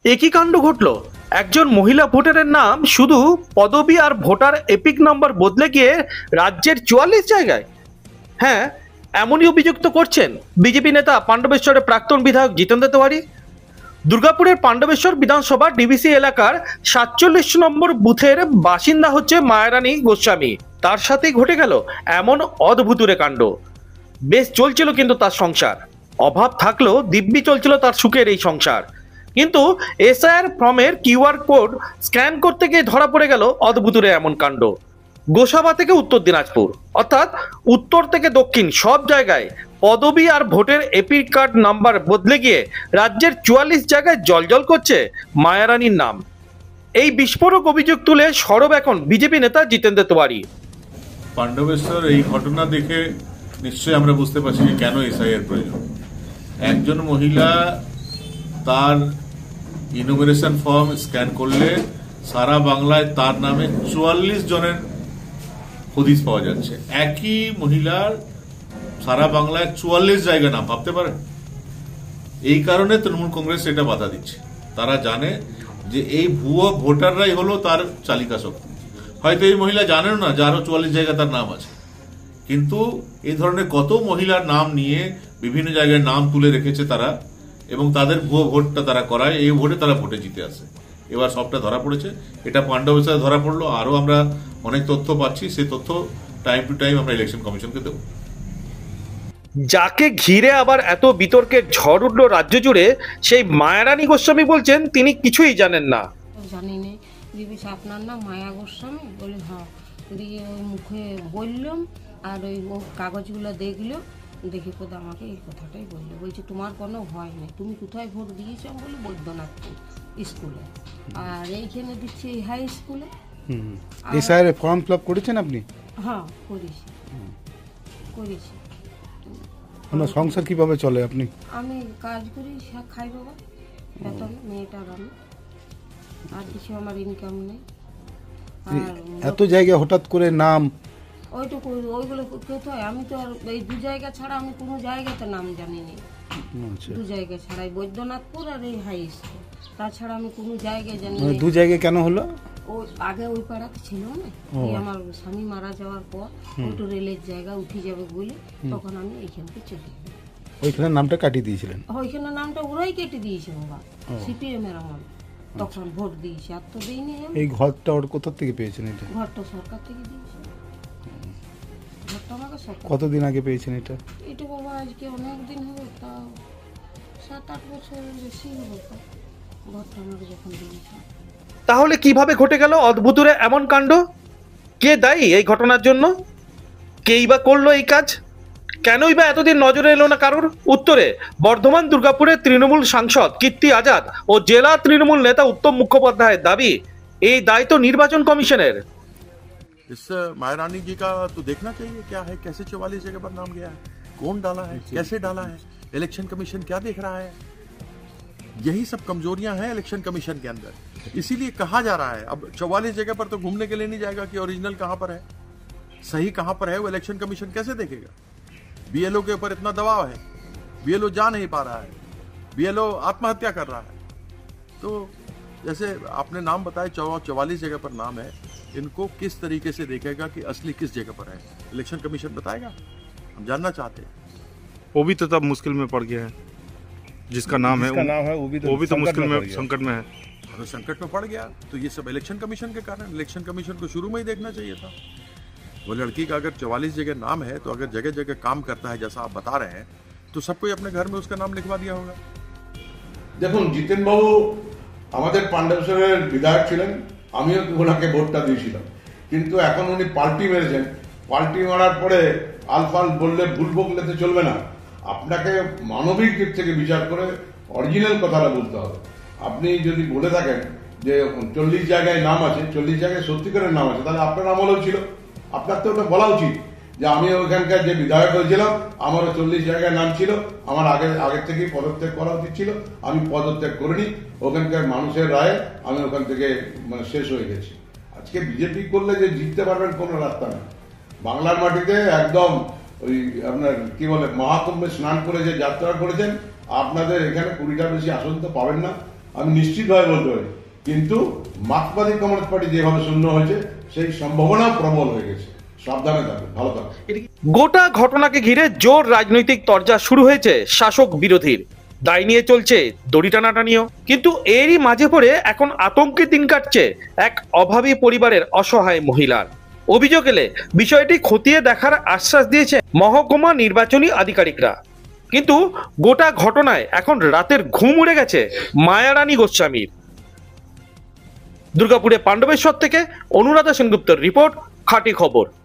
একই কাণ্ড ঘটল। একজন মহিলা ভোটারের নাম শুধু পদবি আর ভোটার এপিক নাম্বার বদলে গিয়ে রাজ্যের 44 জায়গায়। হ্যাঁ, এমনই অভিযুক্ত করছেন বিজেপি নেতা পাণ্ডবেশ্বরের প্রাক্তন বিধায়ক জিতেন্দ্র তিওয়ারি। দুর্গাপুরের পাণ্ডবেশ্বর বিধানসভা ডিভিসি এলাকার 47 নম্বর বুথের বাসিন্দা হচ্ছে মায়ারানী গোস্বামী। তার সাথেই ঘটে গেল এমন অদ্ভুতুরে কাণ্ড। বেশ চলছিল কিন্তু তার সংসার, অভাব থাকলেও দিব্যি চলছিল তার সুখের এই সংসার। কিন্তু এসআইআর ফর্মের কিউআর কোড স্ক্যান করতে গিয়ে ধরা পড়ে গেল অদ্ভুতুরে এমন কাণ্ড। গোসাবা থেকে উত্তর দিনাজপুর, অর্থাৎ উত্তর থেকে দক্ষিণ সব জায়গায় পদবি আর ভোটের এপিক কার্ড নাম্বার বদলে গিয়ে রাজ্যের 44 জায়গায় জলজল করছে মায়ারানীর নাম। এই বিস্ফোরক অভিযোগ তুলে সরব এখন বিজেপি নেতা জিতেন্দ্র তিওয়ারি। পাণ্ডবেশ্বর এই ঘটনা দেখে নিশ্চয়ই আমরা বুঝতে পারছি যে কেন এসআইআর প্রয়োজন। একজন মহিলা তার ইনুমারেশন ফর্ম স্ক্যান করলে সারা বাংলায় তার নামে 44 জনের হদিস পাওয়া যাচ্ছে। একই মহিলার সারা বাংলায় 44 জায়গা নাম, ভাবতে পারেন? এই কারণে তৃণমূল কংগ্রেস এটা বাধা দিচ্ছে। তারা জানে যে এই ভুয়ো ভোটাররাই হলো তার চালিকা শক্তি। হয়তো এই মহিলা জানেন না যে আরো 44 জায়গা তার নাম আছে, কিন্তু এই ধরনের কত মহিলার নাম নিয়ে বিভিন্ন জায়গায় নাম তুলে রেখেছে তারা, এবং তাদের ভুয়ো ভোটটা তারা করায়। এই ভোটে তারা ভোটে জিতে আসে। এবার সবটা ধরা পড়েছে। এটা পাণ্ডবেশ্বরে ধরা পড়লো। আরো আমরা অনেক তথ্য পাচ্ছি, সেই তথ্য টাইম টু টাইম আমরা ইলেকশন কমিশনকে দেবো। যাকে ঘিরে আবার এত বিতর্কের ঝড় উঠলো রাজ্য জুড়ে, সেই মায়ারানী গোস্বামী বলছেন তিনি কিছুই জানেন না। জানি না, দিবিস আপনার নাম মায়া গোস্বামী? বলে হ্যাঁ। দিয়ে ওই মুখে বললাম, আর ওই কাগজগুলো দেখলো, দেখে কোথাও আমাকে এই কথাটাই বললো। বলছে তোমার কোনো ভয় নেই, তুমি কোথায় ভোট দিয়েছো? আমি বলি বৈদ্যনাথপুর স্কুলে। আর এইখানে দিচ্ছি হাই স্কুলে। এসআইআর ফর্ম ফিল আপ করেছেন আপনি? হ্যাঁ, করেছি। আপনার সংসার কিভাবে চলে? আপনি? আমি কাজ করি, খাই বাবা, বেতন মেয়েটার আমি, আর কিছু আমার ইনকাম নেই। আর এত জায়গায় হঠাৎ করে নাম, ওইটুকু ওইগুলো কোথায়? আমি তো আর এই 2 জায়গা ছাড়া আমি কোনো জায়গাতে নাম জানি না। 2 জায়গা ছাড়াই বৈদ্যনাথপুর আর এই হাই স্কুল, তাছাড়া আমি কোনো জায়গায় জানি না। 2 জায়গায় কেন হলো? ও আগে ওই পাড়াতে ছিল না, আমার স্বামী মারা যাওয়ার পর ওইটু রেলের জায়গা উঠে যাবে বলে তখন আমি এইখানকে চলে গেলাম। ওইখানে নামটা কাটিয়ে দিয়েছিলেন? ওইখানে নামটা ওরাই কেটে দিয়েছে বাবা, সিপিএম এর আমল। তখন ভোট দিয়েছে, আর তো দিইনি। এই ঘরটা ওর কোথা থেকে পেয়েছেন? এটা ঘরটা সরকার থেকে দিয়েছে। ঘরটা আমাকে সরকার। কতদিন আগে পেয়েছেন এটা? এটা বাবা আজকে অনেক দিন হবে, তাও 7-8 বছর বেশি হবে। ঘরটা আমাকে যখন দিয়েছে। তাহলে কিভাবে ঘটে গেল অদ্ভুতুরে এমন কাণ্ড? কে দায়ী এই ঘটনার জন্য? কেই বা করলো এই কাজ? কেনই বা এতদিন নজরে এলো না কারোর? উত্তরে বর্ধমান দুর্গাপুরের তৃণমূল সাংসদ কীর্তি আজাদ ও জেলা তৃণমূল নেতা উত্তম মুখোপাধ্যায়ের দাবি, এই দায়িত্ব নির্বাচন কমিশনের। इस मायारानी जी का तो देखना चाहिए क्या है, कैसे 44 जगह पर नाम गया है, कौन डाला है, कैसे डाला है, इलेक्शन कमीशन क्या देख रहा है। यही सब कमजोरियां हैं इलेक्शन कमीशन के अंदर। इसीलिए कहा जा रहा है अब 44 जगह पर तो घूमने के लिए नहीं जाएगा कि ओरिजिनल कहां पर है, सही कहां पर है, वो इलेक्शन कमीशन कैसे देखेगा। बीएलओ के ऊपर इतना दबाव है, बीएलओ जा नहीं पा रहा है, बीएलओ आत्महत्या कर रहा है। तो जैसे आपने नाम बताया 44 जगह पर नाम है, इनको किस तरीके से देखेगा कि असली किस जगह पर है, इलेक्शन कमीशन बताएगा। हम जानना चाहते हैं। वो भी तो तब मुश्किल में पड़ गया है, जिसका नाम है वो भी तो मुश्किल में, संकट में है। अगर संकट में पड़ गया तो ये सब इलेक्शन कमीशन के कारण। इलेक्शन कमीशन को शुरू में ही देखना चाहिए था। वो लड़की का अगर 44 जगह नाम है, तो अगर जगह जगह काम करता है जैसा आप बता रहे हैं, तो सब कोई अपने घर में उसका नाम लिखवा दिया होगा। দেখুন, জিতেন বাবু আমাদের পাণ্ডবেশ্বরের বিধায়ক ছিলেন, আমিও ওনাকে ভোটটা দিয়েছিলাম, কিন্তু এখন উনি পাল্টি মেরেছেন। পাল্টি মারার পরে আলফাল বললে ভুল বকলেতে চলবে না। আপনাকে মানবিক দিক থেকে বিচার করে অরিজিনাল কথাটা বলতে হবে। আপনি যদি বলে থাকেন যে 40 জায়গায় নাম আছে, 40 জায়গায় সত্যিকারের নাম আছে, তাহলে আপনার আমলেও ছিল। আপনার তো ওটা বলা উচিত যে আমি ওখানকার যে বিধায়ক হয়েছিলাম আমারও 40 জায়গায় নাম ছিল, আমার আগের থেকেই পদত্যাগ করা উচিত ছিল, আমি পদত্যাগ করিনি। ওখানকার মানুষের রায়ে আমি ওখান থেকে শেষ হয়ে গেছি। আজকে বিজেপি করলে যে জিততে পারবেন কোনো রাস্তা নেই। বাংলার মাটিতে একদম ওই আপনার কি বলে মহাকুম্ভে স্নান করে যে যাত্রা করেছেন, আপনাদের এখানে 20টা বেশি আসন তো পাবেন না। আমি নিশ্চিতভাবে বলতে পারি। কিন্তু মার্ক্সবাদী কমিউনিস্ট পার্টি যেভাবে শূন্য হয়েছে সেই সম্ভাবনা প্রবল হয়ে গেছে। সাবধানে থাকবে, ভালো থাকবে। গোটা ঘটনাকে ঘিরে জোর রাজনৈতিক তরজা শুরু হয়েছে শাসক বিরোধীর। দায় নিয়ে চলছে দড়ি টানাটানিও। কিন্তু এরই মাঝে পড়ে এখন আতঙ্কে দিন কাটছে এক অভাবী পরিবারের অসহায় মহিলার। অভিযোগ এলে বিষয়টি খতিয়ে দেখার আশ্বাস দিয়েছে মহকুমা নির্বাচনী আধিকারিকরা। কিন্তু গোটা ঘটনায় এখন রাতের ঘুম উড়ে গেছে মায়ারানী গোস্বামীর। দুর্গাপুরে পাণ্ডবেশ্বর থেকে অনুরাধা সেনগুপ্তর রিপোর্ট, খাঁটি খবর।